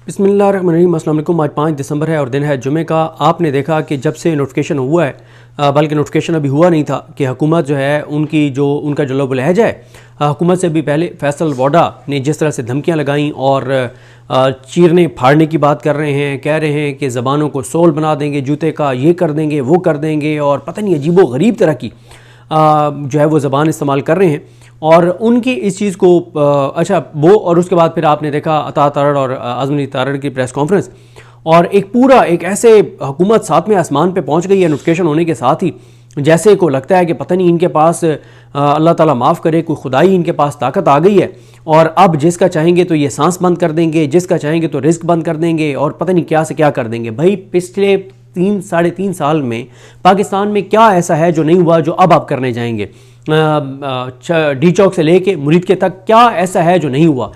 بسم اللہ الرحمن الرحیم۔ السلام علیکم۔ آج 5 دسمبر ہے اور دن ہے جمعہ کا۔ آپ نے دیکھا کہ جب سے نوٹیفیکیشن ہوا ہے، بلکہ نوٹیفیکیشن ابھی ہوا نہیں تھا کہ حکومت جو ہے ان کا جو لب و لہجہ ہے، حکومت سے بھی پہلے فیصل ووڈا نے جس طرح سے دھمکیاں لگائیں اور چیرنے پھاڑنے کی بات کر رہے ہیں، کہہ رہے ہیں کہ زبانوں کو سول بنا دیں گے جوتے کا، یہ کر دیں گے وہ کر دیں گے، اور پتہ نہیں عجیب و غریب طرح کی جو ہے وہ زبان استعمال کر رہے ہیں، اور ان کی اس چیز کو وہ اور اس کے بعد پھر آپ نے دیکھا عطا تارڑ اور اعظم علی تارڑ کی پریس کانفرنس، اور ایک ایسے حکومت ساتویں آسمان پہ پہنچ گئی ہے نوٹیفیکیشن ہونے کے ساتھ ہی، جیسے کو لگتا ہے کہ پتہ نہیں ان کے پاس اللہ تعالیٰ معاف کرے کوئی خدائی ان کے پاس طاقت آ گئی ہے، اور اب جس کا چاہیں گے تو یہ سانس بند کر دیں گے، جس کا چاہیں گے تو رزق بند کر دیں گے، اور پتہ نہیں کیا سے کیا کر دیں گے۔ بھائی پچھلے 3-3.5 سال میں پاکستان میں کیا ایسا ہے جو نہیں ہوا جو اب آپ کرنے جائیں گے؟ ڈی چوک سے لے کے مرید کے تک کیا ایسا ہے جو نہیں ہوا؟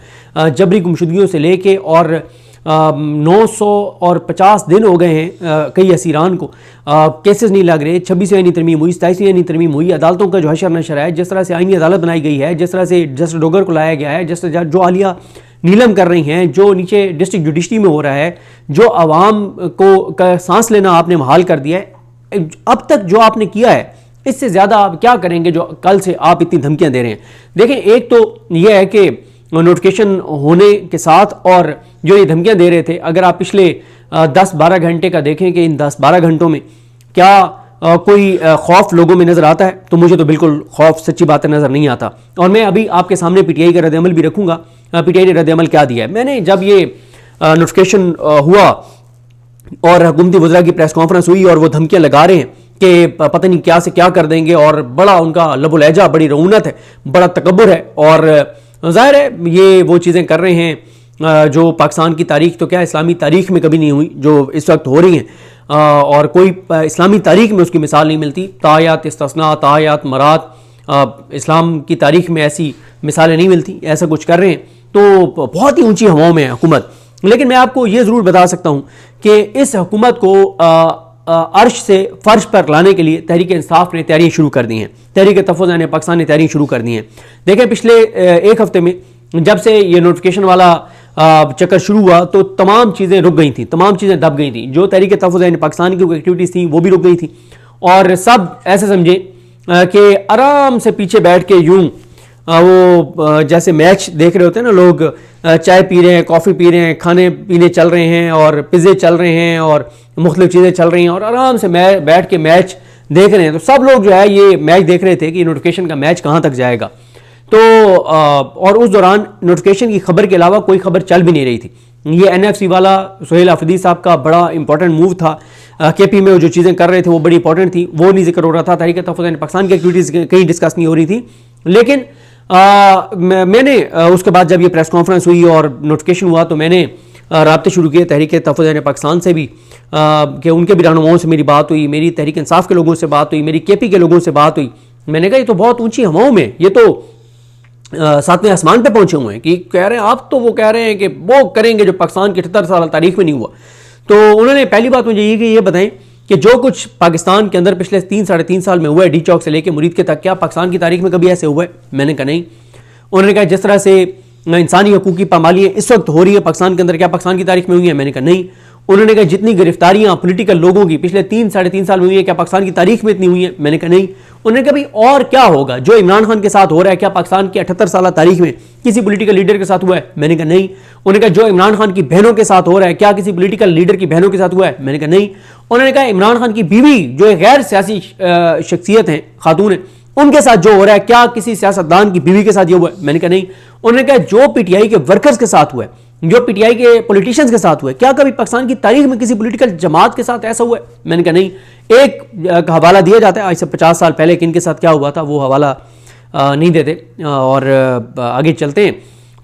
جبری گمشدگیوں سے لے کے اور 950 دن ہو گئے ہیں کئی اسیران کو، کیسز نہیں لگ رہے، 26ویں آئینی ترمیم ہوئی، 27ویں آئینی ترمیم ہوئی، عدالتوں کا جو حشر نشر ہے، جس طرح سے آئینی عدالت بنائی گئی ہے، جس طرح سے جسٹس ڈوگر کو لایا گیا ہے، جس طرح جو عالیہ نیلم کر رہی ہیں، جو نیچے ڈسٹرکٹ جوڈیشری میں ہو رہا ہے، جو عوام کا سانس لینا آپ نے محال کر دیا ہے، اب تک جو آپ نے کیا ہے اس سے زیادہ آپ کیا کریں گے جو کل سے آپ اتنی دھمکیاں دے رہے ہیں؟ دیکھیں، ایک تو یہ ہے کہ نوٹیفیکیشن ہونے کے ساتھ اور جو یہ دھمکیاں دے رہے تھے، اگر آپ پچھلے 10-12 گھنٹے کا دیکھیں کہ ان 10-12 گھنٹوں میں کیا کوئی خوف لوگوں میں نظر آتا ہے، تو مجھے تو بالکل خوف سچی بات نظر نہیں آتا۔ اور میں ابھی آپ کے سامنے پی ٹی آئی کا رد عمل بھی رکھوں گا۔ پی ٹی آئی نے رد عمل کیا دیا ہے؟ میں نے جب یہ نوٹیفیکیشن ہوا اور حکومتی وزراء کی پریس کانفرنس ہوئی اور وہ دھمکیاں لگا رہے ہیں کہ پتہ نہیں کیا سے کیا کر دیں گے، اور بڑا ان کا لب و لہجہ، بڑی رعونت ہے، بڑا تکبر ہے، اور ظاہر ہے یہ وہ چیزیں کر رہے ہیں جو پاکستان کی تاریخ، تو کیا اسلامی تاریخ میں کبھی نہیں ہوئی جو اس وقت ہو رہی ہیں، اور کوئی اسلامی تاریخ میں اس کی مثال نہیں ملتی۔ تایات استثناء، تایات مراد، اسلام کی تاریخ میں ایسی مثالیں نہیں ملتی، ایسا کچھ کر رہے ہیں، تو بہت ہی اونچی ہواؤں میں ہے حکومت۔ لیکن میں آپ کو یہ ضرور بتا سکتا ہوں کہ اس حکومت کو عرش سے فرش پر لانے کے لیے تحریک انصاف نے تیاریاں شروع کر دی ہیں، تحریک تحفظ عین پاکستان نے تیاریاں شروع کر دی ہیں۔ دیکھیں، پچھلے ایک ہفتے میں جب سے یہ نوٹیفیکیشن والا چکر شروع ہوا تو تمام چیزیں رک گئی تھیں، تمام چیزیں دب گئی تھیں، جو تحریک تحفظ عین پاکستان کی ایکٹیویٹیز تھیں وہ بھی رک گئی تھیں، اور سب ایسے سمجھیں کہ آرام سے پیچھے بیٹھ کے یوں وہ جیسے میچ دیکھ رہے ہوتے ہیں نا لوگ، چائے پی رہے ہیں، کافی پی رہے ہیں، کھانے پینے چل رہے ہیں، اور پزے چل رہے ہیں، اور مختلف چیزیں چل رہی ہیں، اور آرام سے بیٹھ کے میچ دیکھ رہے ہیں، تو سب لوگ جو ہے یہ میچ دیکھ رہے تھے کہ نوٹیفیکیشن کا میچ کہاں تک جائے گا۔ تو اور اس دوران نوٹیفیکیشن کی خبر کے علاوہ کوئی خبر چل بھی نہیں رہی تھی۔ یہ این ایف سی والا سہیل آفریدی صاحب کا بڑا امپورٹنٹ موو تھا، کے پی میں جو چیزیں کر رہے تھے وہ بڑی امپورٹنٹ تھی، وہ نہیں ذکر ہو رہا تھا، تحریک تحفظ عین پاکستان کی ایکٹیویٹیز کہیں ڈسکس نہیں ہو رہی تھی۔ لیکن میں نے اس کے بعد جب یہ پریس کانفرنس ہوئی اور نوٹیفیکیشن ہوا تو میں نے رابطے شروع کیے تحریک تحفظ عین پاکستان سے بھی، کہ ان کے بھی رہنماؤں سے میری بات ہوئی، میری تحریک انصاف کے لوگوں سے بات ہوئی، میری کے پی کے لوگوں سے بات ہوئی۔ میں نے کہا یہ تو بہت اونچی ہواؤں میں، یہ تو 7ویں آسمان پہ پہنچے ہوئے ہیں، کہ کہہ رہے ہیں آپ تو وہ کہہ رہے ہیں کہ وہ کریں گے جو پاکستان کی 78 سال تاریخ میں نہیں ہوا۔ تو انہوں نے پہلی بات مجھے یہ بتائیں کہ جو کچھ پاکستان کے اندر پچھلے 3-3.5 سال میں ہوا ہے، ڈی چوک سے لے کے مرید کے تک، کیا پاکستان کی تاریخ میں کبھی ایسے ہوا ہے؟ میں نے کہا نہیں۔ انہوں نے کہا جس طرح سے انسانی حقوق کی پامالیاں اس وقت ہو رہی ہیں پاکستان کے اندر، کیا پاکستان کی تاریخ میں ہوئی ہیں؟ میں نے کہا نہیں۔ انہوں نے کہا جتنی گرفتاریاں پولیٹیکل لوگوں کی پچھلے 3-3.5 سال میں ہوئی ہیں، کیا پاکستان کی تاریخ میں اتنی ہوئی ہیں؟ میں نے کہا نہیں۔ انہوں نے کہا بھائی اور کیا ہوگا؟ جو عمران خان کے ساتھ ہو رہا ہے کیا پاکستان کی 78 سالہ تاریخ میں کسی پولیٹیکل لیڈر کے ساتھ ہوا ہے؟ میں نے کہا نہیں۔ انہوں نے کہا جو عمران خان کی بہنوں کے ساتھ ہو رہا ہے کیا کسی پولیٹیکل لیڈر کی بہنوں کے ساتھ ہوا ہے؟ میں نے کہا نہیں۔ انہوں نے کہا عمران خان کی بیوی جو ایک غیر سیاسی شخصیت ہیں، خاتون ہیں، ان کے ساتھ جو ہو رہا ہے کیا کسی سیاستدان کی بیوی کے ساتھ یہ ہوا ہے؟ میں نے کہا نہیں۔ انہوں نے کہا جو پی ٹی آئی کے ورکرز کے ساتھ ہوا ہے، جو پی ٹی آئی کے پولیٹیشینز کے ساتھ ہوا ہے، کیا کبھی پاکستان کی تاریخ میں کسی پولیٹیکل جماعت کے ساتھ ایسا ہوا ہے؟ میں نے کہا نہیں۔ ایک حوالہ دیا جاتا ہے آج سے 50 سال پہلے کن کے ساتھ کیا ہوا تھا، وہ حوالہ نہیں دیتے، اور آگے چلتے ہیں۔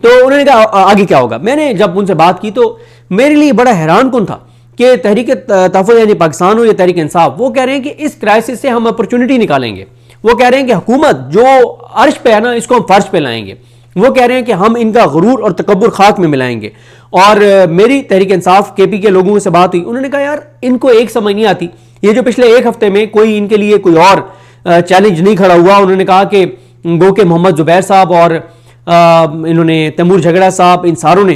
تو انہوں نے کہا آگے کیا ہوگا؟ میں نے جب ان سے بات کی تو میرے لیے بڑا حیران کن تھا کہ تحریک تحفظ یعنی پاکستان ہو یا تحریک انصاف، وہ کہہ رہے ہیں کہ اس کرائسس سے ہم اپرچونٹی نکالیں گے۔ وہ کہہ رہے ہیں کہ حکومت جو عرش پہ ہے نا اس کو ہم فرش پہ لائیں گے۔ وہ کہہ رہے ہیں کہ ہم ان کا غرور اور تکبر خاک میں ملائیں گے۔ اور میری تحریک انصاف کے پی کے لوگوں سے بات ہوئی، انہوں نے کہا یار ان کو ایک سمجھ نہیں آتی، یہ جو پچھلے ایک ہفتے میں کوئی ان کے لیے کوئی اور چیلنج نہیں کھڑا ہوا۔ انہوں نے کہا کہ گو کہ محمد زبیر صاحب اور انہوں نے تیمور جھگڑا صاحب، ان ساروں نے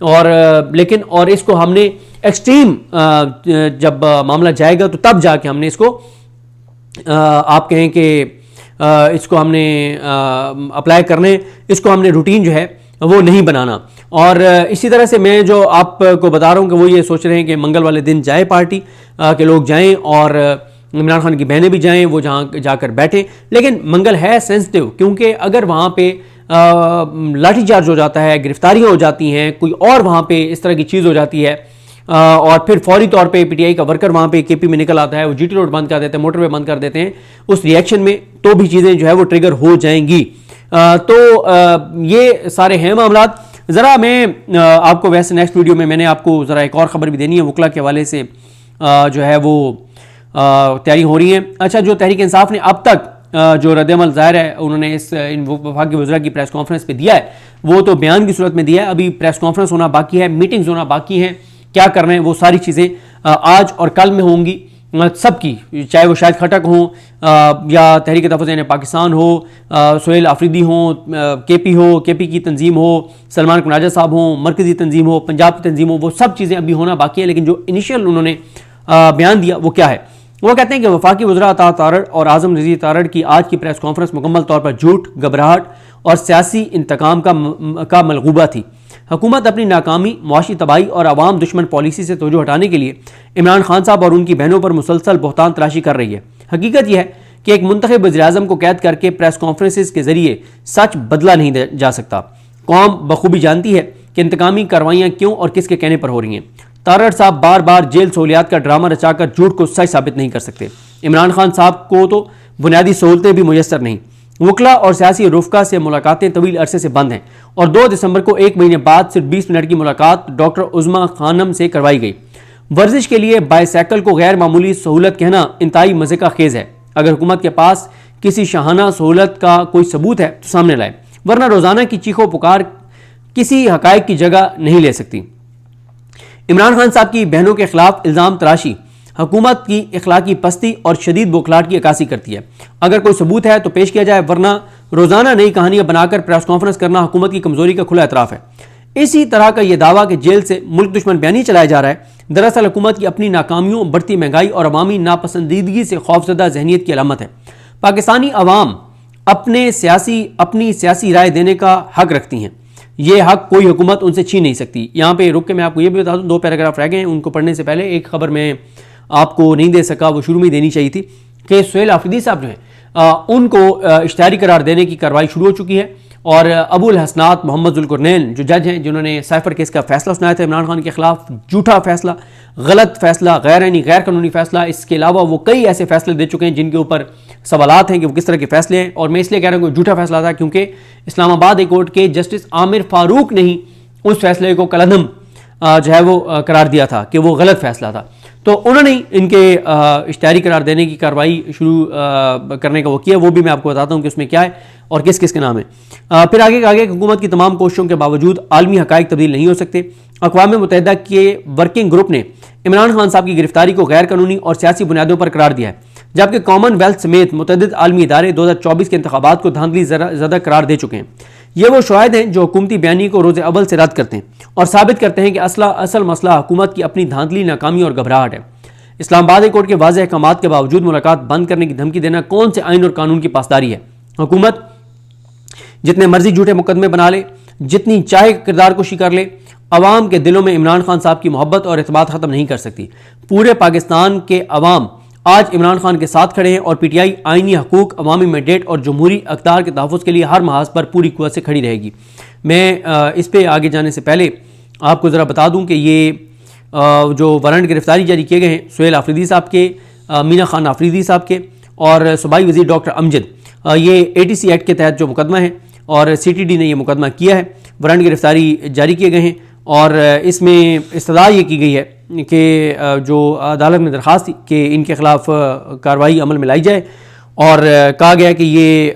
لیکن اور اس کو ہم نے ایکسٹریم جب معاملہ جائے گا تو تب جا کے ہم نے اس کو آپ کہیں کہ اس کو ہم نے اپلائی کرنے، اس کو ہم نے روٹین جو ہے وہ نہیں بنانا. اور اسی طرح سے میں جو آپ کو بتا رہا ہوں کہ وہ یہ سوچ رہے ہیں کہ منگل والے دن جائے پارٹی کے لوگ جائیں اور عمران خان کی بہنیں بھی جائیں، وہ جہاں جا کر بیٹھیں. لیکن منگل ہے سینسٹیو، کیونکہ اگر وہاں پہ لاٹھی چارج ہو جاتا ہے، گرفتاریاں ہو جاتی ہیں، کوئی اور وہاں پہ اس طرح کی چیز ہو جاتی ہے اور پھر فوری طور پہ پی ٹی آئی کا ورکر وہاں پہ کے پی میں نکل آتا ہے، وہ جی ٹی روڈ بند کر دیتے ہیں، موٹر وے بند کر دیتے ہیں، اس ری ایکشن میں تو بھی چیزیں جو ہے وہ ٹریگر ہو جائیں گی. تو یہ سارے ہیں معاملات. ذرا میں آپ کو ویسے نیکسٹ ویڈیو میں نے آپ کو ذرا ایک اور خبر بھی دینی ہے، وکلا کے حوالے سے جو ہے وہ تیاری ہو رہی ہیں. اچھا، جو تحریک انصاف نے اب تک جو رد عمل ظاہر ہے انہوں نے اس وفاقی وزراء کی پریس کانفرنس پہ دیا ہے، وہ تو بیان کی صورت میں دیا ہے. ابھی پریس کانفرنس ہونا باقی ہے، میٹنگز ہونا باقی ہیں. کیا کر رہے ہیں وہ ساری چیزیں آج اور کل میں ہوں گی سب کی، چاہے وہ شاہد خٹک ہوں یا تحریک تحفظ پاکستان ہو، سہیل آفریدی ہوں، کے پی ہو، کے پی کی تنظیم ہو، سلمان کناجہ صاحب ہوں، مرکزی تنظیم ہو، پنجاب کی تنظیم ہو، وہ سب چیزیں ابھی ہونا باقی ہے. لیکن جو انیشیل انہوں نے بیان دیا وہ کیا ہے؟ وہ کہتے ہیں کہ وفاقی وزراء عطا تارڑ اور اعظم رضوی تارڑ کی آج کی پریس کانفرنس مکمل طور پر جھوٹ، گھبراہٹ اور سیاسی انتقام کا ملغوبہ تھی. حکومت اپنی ناکامی، معاشی تباہی اور عوام دشمن پالیسی سے توجہ ہٹانے کے لیے عمران خان صاحب اور ان کی بہنوں پر مسلسل بہتان تراشی کر رہی ہے. حقیقت یہ ہے کہ ایک منتخب وزیر اعظم کو قید کر کے پریس کانفرنسز کے ذریعے سچ بدلا نہیں جا سکتا. قوم بخوبی جانتی ہے کہ انتقامی کارروائیاں کیوں اور کس کے کہنے پر ہو رہی ہیں. تارڑ صاحب بار بار جیل سہولیات کا ڈرامہ رچا کر جھوٹ کو سچ ثابت نہیں کر سکتے. عمران خان صاحب کو تو بنیادی سہولتیں بھی میسر نہیں. وکلا اور سیاسی رفقا سے ملاقاتیں طویل عرصے سے بند ہیں اور 2 دسمبر کو 1 مہینے بعد صرف 20 منٹ کی ملاقات ڈاکٹر عظما خانم سے کروائی گئی. ورزش کے لیے بائی سائیکل کو غیر معمولی سہولت کہنا انتہائی مزے کا خیز ہے. اگر حکومت کے پاس کسی شاہانہ سہولت کا کوئی ثبوت ہے تو سامنے لائے، ورنہ روزانہ کی چیخ و پکار کسی حقائق کی جگہ نہیں لے سکتی. عمران خان صاحب کی بہنوں کے خلاف الزام تراشی حکومت کی اخلاقی پستی اور شدید بوکھلاہٹ کی عکاسی کرتی ہے. اگر کوئی ثبوت ہے تو پیش کیا جائے، ورنہ روزانہ نئی کہانیاں بنا کر پریس کانفرنس کرنا حکومت کی کمزوری کا کھلا اعتراف ہے. اسی طرح کا یہ دعویٰ کہ جیل سے ملک دشمن بیانی چلایا جا رہا ہے، دراصل حکومت کی اپنی ناکامیوں، بڑھتی مہنگائی اور عوامی ناپسندیدگی سے خوفزدہ ذہنیت کی علامت ہے. پاکستانی عوام اپنی سیاسی رائے دینے کا حق رکھتی ہیں. یہ حق کوئی حکومت ان سے چھین نہیں سکتی. یہاں پہ رک کے میں آپ کو یہ بھی بتا دوں، 2 پیراگراف رہ گئے ہیں، ان کو پڑھنے سے پہلے ایک خبر میں آپ کو نہیں دے سکا، وہ شروع میں دینی چاہیے تھی کہ سہیل آفریدی صاحب جو ہیں ان کو اشتہاری قرار دینے کی کارروائی شروع ہو چکی ہے. اور ابو الحسنات محمد ذوالقرنین جو جج ہیں جنہوں نے سائفر کیس کا فیصلہ سنایا تھا عمران خان کے خلاف، جھوٹا فیصلہ، غلط فیصلہ، غیر قانونی فیصلہ، اس کے علاوہ وہ کئی ایسے فیصلے دے چکے ہیں جن کے اوپر سوالات ہیں کہ وہ کس طرح کے فیصلے ہیں. اور میں اس لیے کہہ رہا ہوں کہ جھوٹا فیصلہ تھا کیونکہ اسلام آباد ہائی کورٹ کے جسٹس عامر فاروق نے ہی اس فیصلے کو کالعدم جو ہے وہ قرار دیا تھا کہ وہ غلط فیصلہ تھا. تو انہوں نے ان کے اشتہاری قرار دینے کی کارروائی شروع کرنے کا وہ کیا. وہ بھی میں آپ کو بتاتا ہوں کہ اس میں کیا ہے اور کس کس کے نام ہے. پھر آگے حکومت کی تمام کوششوں کے باوجود عالمی حقائق تبدیل نہیں ہو سکتے. اقوام متحدہ کے ورکنگ گروپ نے عمران خان صاحب کی گرفتاری کو غیر قانونی اور سیاسی بنیادوں پر قرار دیا ہے، جبکہ کامن ویلتھ سمیت متعدد عالمی ادارے 2024 کے انتخابات کو دھاندلی زدہ قرار دے چکے ہیں. یہ وہ شواہد ہیں جو حکومتی بیانی کو روز اول سے رد کرتے ہیں اور ثابت کرتے ہیں کہ اصل مسئلہ حکومت کی اپنی دھاندلی، ناکامی اور گھبراہٹ ہے. اسلام آباد ہائی کورٹ کے واضح احکامات کے باوجود ملاقات بند کرنے کی دھمکی دینا کون سے آئین اور قانون کی پاسداری ہے؟ حکومت جتنے مرضی جھوٹے مقدمے بنا لے، جتنی چاہے کردار کشی کر لے، عوام کے دلوں میں عمران خان صاحب کی محبت اور اعتماد ختم نہیں کر سکتی. پورے پاکستان کے عوام آج عمران خان کے ساتھ کھڑے ہیں اور پی ٹی آئی آئینی حقوق، عوامی مینڈیٹ اور جمہوری اقدار کے تحفظ کے لیے ہر محاذ پر پوری قوت سے کھڑی رہے گی. میں اس پہ آگے جانے سے پہلے آپ کو ذرا بتا دوں کہ یہ جو وارنٹ گرفتاری جاری کیے گئے ہیں سہیل آفریدی صاحب کے، مینا خان آفریدی صاحب کے اور صوبائی وزیر ڈاکٹر امجد، یہ ATC ایکٹ کے تحت جو مقدمہ ہے اور CTD نے یہ مقدمہ کیا ہے، وارنٹ گرفتاری جاری کیے گئے ہیں. اور اس میں استدعا یہ کی گئی ہے کہ جو عدالت میں درخواست تھی کہ ان کے خلاف کارروائی عمل میں لائی جائے اور کہا گیا کہ یہ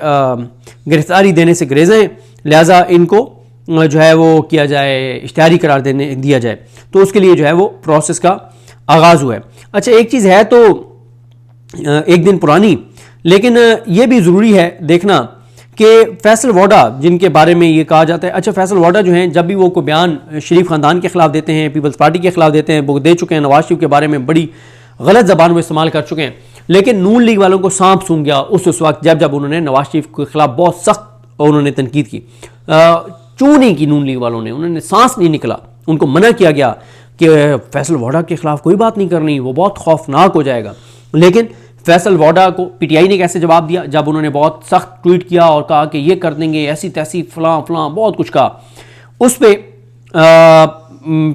گرفتاری دینے سے گریز ہیں، لہٰذا ان کو جو ہے وہ کیا جائے، اشتہاری قرار دیا جائے. تو اس کے لیے جو ہے وہ پروسیس کا آغاز ہوا ہے. اچھا، ایک چیز ہے تو ایک دن پرانی، لیکن یہ بھی ضروری ہے دیکھنا کہ فیصل واڈا جن کے بارے میں یہ کہا جاتا ہے، اچھا فیصل واڈا جو ہیں جب بھی وہ کوئی بیان شریف خاندان کے خلاف دیتے ہیں، پیپلز پارٹی کے خلاف دیتے ہیں، وہ دے چکے ہیں، نواز شریف کے بارے میں بڑی غلط زبان وہ استعمال کر چکے ہیں، لیکن نون لیگ والوں کو سانپ سونگ گیا اس وقت جب انہوں نے نواز شریف کے خلاف بہت سخت انہوں نے تنقید کی، چوں نہیں کی نون لیگ والوں نے، انہوں نے سانس نہیں نکلا، ان کو منع کیا گیا کہ فیصل واڈا کے خلاف کوئی بات نہیں کرنی، وہ بہت خوفناک ہو جائے گا۔ لیکن فیصل واڈا کو پی ٹی آئی نے کیسے جواب دیا جب انہوں نے بہت سخت ٹویٹ کیا اور کہا کہ یہ کر دیں گے، ایسی تیسی فلاں فلاں بہت کچھ کہا، اس پہ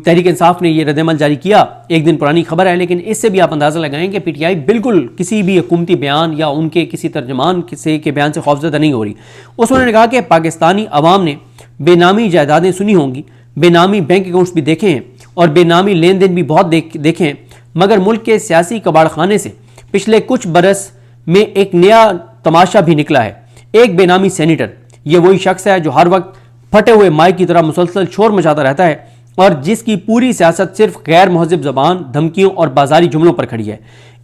تحریک انصاف نے یہ رد عمل جاری کیا۔ ایک دن پرانی خبر ہے، لیکن اس سے بھی آپ اندازہ لگائیں کہ پی ٹی آئی بالکل کسی بھی حکومتی بیان یا ان کے کسی ترجمان کے بیان سے خوفزدہ نہیں ہو رہی۔ اس میں انہوں نے کہا کہ پاکستانی عوام نے بے نامی جائیدادیں سنی ہوں گی، بے نامی بینک اکاؤنٹس بھی دیکھے ہیں اور بے نامی لین دین بھی بہت دیکھے ہیں، مگر ملک کے سیاسی کباڑ خانے سے پچھلے کچھ برس میں ایک نیا تماشا بھی نکلا ہے۔ ایک بے نامی سینیٹر، یہ وہی شخص ہے جو ہر وقت پھٹے ہوئے مائک کی طرح مسلسل شور مچاتا رہتا ہے اور جس کی پوری سیاست صرف غیر مہذب زبان، دھمکیوں اور بازاری جملوں پر کھڑی ہے۔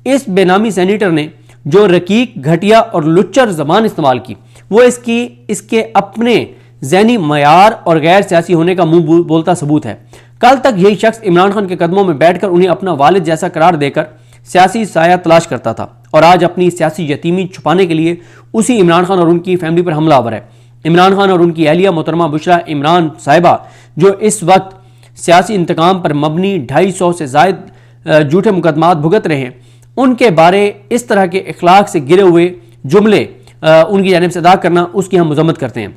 اس بے نامی سینیٹر نے جو رقیق، گھٹیا اور لچر زبان استعمال کی، وہ اس کے اپنے ذہنی معیار اور غیر سیاسی ہونے کا منہ بولتا ثبوت ہے۔ کل تک یہی شخص عمران خان کے قدموں میں بیٹھ کر انہیں اپنا والد جیسا قرار دے کر سیاسی سایہ تلاش کرتا تھا، اور آج اپنی سیاسی یتیمی چھپانے کے لیے اسی عمران خان اور ان کی فیملی پر حملہ آور ہے۔ عمران خان اور ان کی اہلیہ محترمہ بشرا عمران صاحبہ، جو اس وقت سیاسی انتقام پر مبنی 250 سے زائد جھوٹے مقدمات بھگت رہے ہیں، ان کے بارے اس طرح کے اخلاق سے گرے ہوئے جملے ان کی جانب سے ادا کرنا، اس کی ہم مذمت کرتے ہیں۔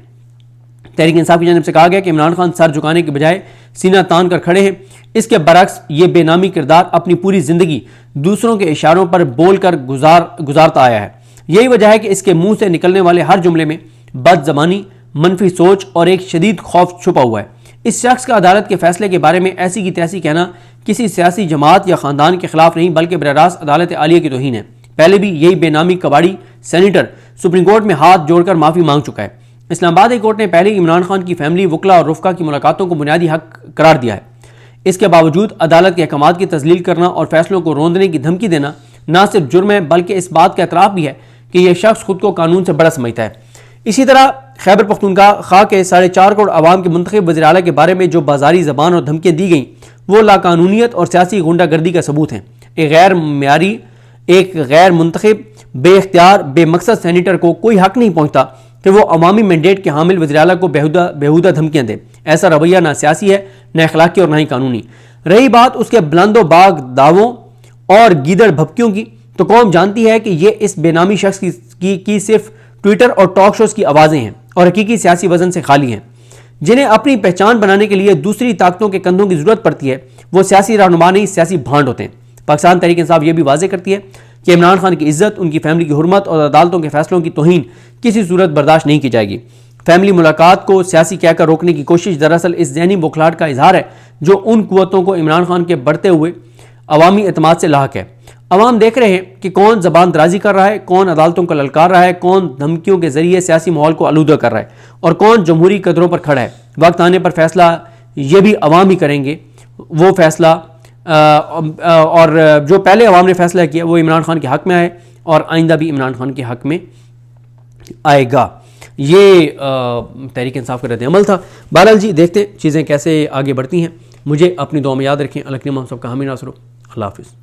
تحریک انصاف کی جانب سے کہا گیا کہ عمران خان سر جھکانے کے بجائے سینہ تان کر کھڑے ہیں، اس کے برعکس یہ بے نامی کردار اپنی پوری زندگی دوسروں کے اشاروں پر بول کر گزارتا آیا ہے۔ یہی وجہ ہے کہ اس کے منہ سے نکلنے والے ہر جملے میں بد زبانی، منفی سوچ اور ایک شدید خوف چھپا ہوا ہے۔ اس شخص کا عدالت کے فیصلے کے بارے میں ایسی کی تیسی کہنا کسی سیاسی جماعت یا خاندان کے خلاف نہیں، بلکہ براہ راست عدالت عالیہ کی توہین ہے۔ پہلے بھی یہی بے نامی کباڑی سینیٹر سپریم کورٹ میں ہاتھ جوڑ کر معافی مانگ چکا ہے۔ اسلام آباد ہائی کورٹ نے پہلے عمران خان کی فیملی، وکلا اور رفقا کی ملاقاتوں کو بنیادی حق قرار دیا ہے۔ اس کے باوجود عدالت کے احکامات کی تذلیل کرنا اور فیصلوں کو روندنے کی دھمکی دینا نہ صرف جرم ہے، بلکہ اس بات کا اعتراف بھی ہے کہ یہ شخص خود کو قانون سے بڑا سمجھتا ہے۔ اسی طرح خیبر پختونخوا کے 4.5 کروڑ عوام کے منتخب وزیر اعلیٰ کے بارے میں جو بازاری زبان اور دھمکیاں دی گئیں، وہ لاقانونیت اور سیاسی غنڈہ گردی کا ثبوت ہیں۔ ایک غیر معیاری، ایک غیر منتخب، بے اختیار، بے مقصد سینیٹر کو کوئی حق نہیں پہنچتا کہ وہ عوامی مینڈیٹ کے حامل وزیر اعلیٰ کو بیہودہ دھمکیاں دے۔ ایسا رویہ نہ سیاسی ہے، نہ اخلاقی اور نہ ہی قانونی۔ رہی بات اس کے بلند و باغ دعووں اور گیدڑ بھبکیوں کی، تو قوم جانتی ہے کہ یہ اس بے نامی شخص کی صرف ٹویٹر اور ٹاک شوز کی آوازیں ہیں اور حقیقی سیاسی وزن سے خالی ہیں۔ جنہیں اپنی پہچان بنانے کے لیے دوسری طاقتوں کے کندھوں کی ضرورت پڑتی ہے، وہ سیاسی رہنما نہیں، سیاسی بھانڈ ہوتے ہیں۔ پاکستان تحریک انصاف یہ بھی واضح کرتی ہے کہ عمران خان کی عزت، ان کی فیملی کی حرمت اور عدالتوں کے فیصلوں کی توہین کسی صورت برداشت نہیں کی جائے گی۔ فیملی ملاقات کو سیاسی کہہ کر روکنے کی کوشش دراصل اس ذہنی بوکھلاہٹ کا اظہار ہے جو ان قوتوں کو عمران خان کے بڑھتے ہوئے عوامی اعتماد سے لاحق ہے۔ عوام دیکھ رہے ہیں کہ کون زبان درازی کر رہا ہے، کون عدالتوں کو للکار رہا ہے، کون دھمکیوں کے ذریعے سیاسی ماحول کو آلودہ کر رہا ہے اور کون جمہوری قدروں پر کھڑا ہے۔ وقت آنے پر فیصلہ یہ بھی عوام ہی کریں گے، وہ فیصلہ اور جو پہلے عوام نے فیصلہ کیا وہ عمران خان کے حق میں آئے اور آئندہ بھی عمران خان کے حق میں آئے گا۔ یہ تحریک انصاف کا رد عمل تھا۔ بہرحال جی دیکھتے ہیں چیزیں کیسے آگے بڑھتی ہیں۔ مجھے اپنی دعا میں یاد رکھیں۔ اللہ کریم ہم سب کا حامی ناصر ہو۔ اللہ حافظ۔